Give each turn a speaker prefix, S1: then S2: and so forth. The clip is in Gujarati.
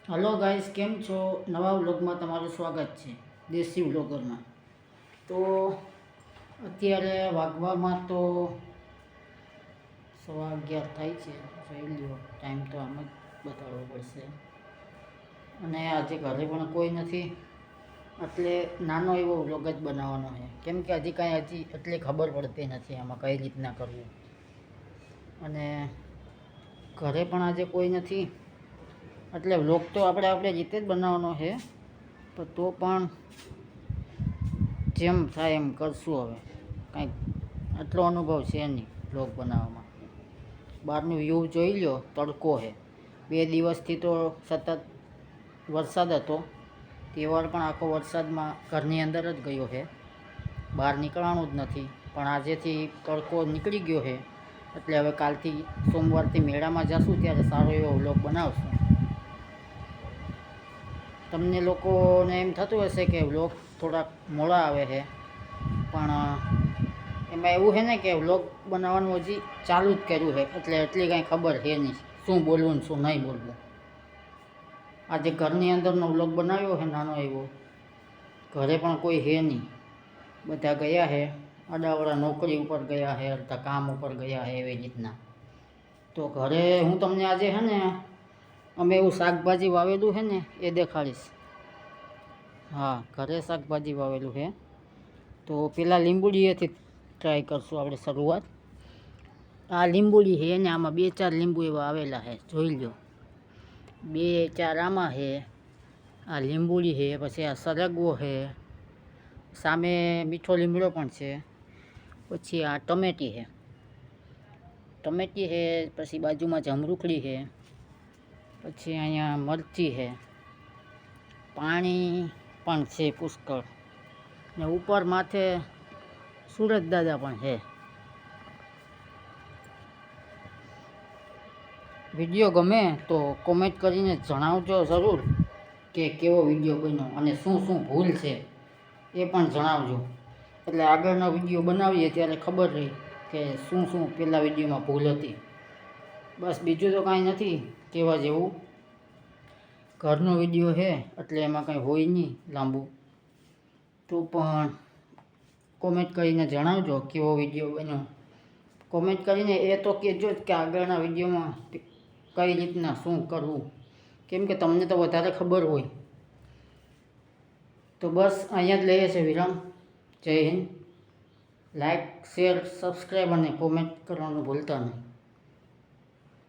S1: હલો ગાઈસ, કેમ છો? નવા વ્લોગમાં તમારું સ્વાગત છે, દેશી વ્લોગરમાં. તો અત્યારે વાગવામાં તો 11:15 થાય છે. જોઈ લ્યો, ટાઈમ તો આમ જ બતાડવો પડશે. અને આજે ઘરે પણ કોઈ નથી, એટલે નાનો એવો વ્લોગ જ બનાવવાનો છે. કેમ કે હજી એટલી ખબર પડતી નથી આમાં કઈ રીતના કરવું. અને ઘરે પણ આજે કોઈ નથી, એટલે વ્લોગ તો આપણે રીતે જ બનાવવાનો છે, તો પણ જેમ થાય એમ કરશું. હવે કાંઈક આટલો અનુભવ છે નહીં વ્લોગ બનાવવામાં. બહારનું વ્યૂ જોઈ લો, તડકો છે. 2 દિવસથી તો સતત વરસાદ હતો. તહેવાર પણ આખો વરસાદમાં ઘરની અંદર જ ગયો છે, બહાર નીકળવાનું જ નથી. પણ આજેથી તડકો નીકળી ગયો છે, એટલે હવે કાલથી સોમવારથી મેળામાં જશું, ત્યારે સારો એવો વ્લોગ બનાવશું. તમને લોકોને એમ થતું હશે કે વ્લોગ થોડાક મોડા આવે છે, પણ એમાં એવું છે ને કે વ્લોગ બનાવવાનું હજી ચાલુ જ કર્યું છે, એટલે એટલી કાંઈ ખબર છે નહીં શું બોલવું ને શું નહીં બોલવું. આજે ઘરની અંદરનો વ્લોગ બનાવ્યો છે નાનો એવો. ઘરે પણ કોઈ છે નહીં, બધા ગયા છે આડાવડા નોકરી ઉપર ગયા છે, અડધા કામ ઉપર ગયા છે, એવી રીતના. તો ઘરે હું તમને આજે છે ને અમે એવું શાકભાજી વાવેલું છે ને એ દેખાડીશ. હા, ઘરે શાકભાજી વાવેલું છે. તો પેલા લીંબુડીએથી ટ્રાય કરશું આપણે શરૂઆત. આ લીંબુડી છે ને આમાં 2-4 લીંબુ એવા આવેલા છે, જોઈ લો. 2-4 આમાં છે, આ લીંબુડી છે, પછી આ સરગવો છે, સામે મીઠો લીમડો પણ છે, પછી આ ટમેટી છે, પછી બાજુમાં જમરૂખડી છે, પછી અહીંયા મરચી છે, પાણી પણ છે પુષ્કળ, ને ઉપર માથે સુરજ દાદા પણ છે. વિડીયો ગમે તો કોમેન્ટ કરીને જણાવજો જરૂર કે કેવો વિડીયો બન્યો અને શું શું ભૂલ છે એ પણ જણાવજો, એટલે આગળનો વિડીયો બનાવીએ ત્યારે ખબર રહે કે શું શું પહેલાં વિડીયોમાં ભૂલ હતી. બસ બીજું તો કાંઈ નથી કહેવા જેવું. ઘરનો વિડીયો છે એટલે એમાં કાંઈ હોય નહીં લાંબુ, તો પણ કોમેન્ટ કરીને જણાવજો કેવો વિડીયો બન્યો. કોમેન્ટ કરીને એ તો કહેજો જ કે આગળના વિડીયોમાં કઈ રીતના શું કરવું, કેમ કે તમને તો વધારે ખબર હોય. તો બસ અહીંયા જ લઈએ છીએ વિરામ. જય હિન્દ. લાઈક, શેર, સબસ્ક્રાઈબ અને કોમેન્ટ કરવાનું ભૂલતા નહીં.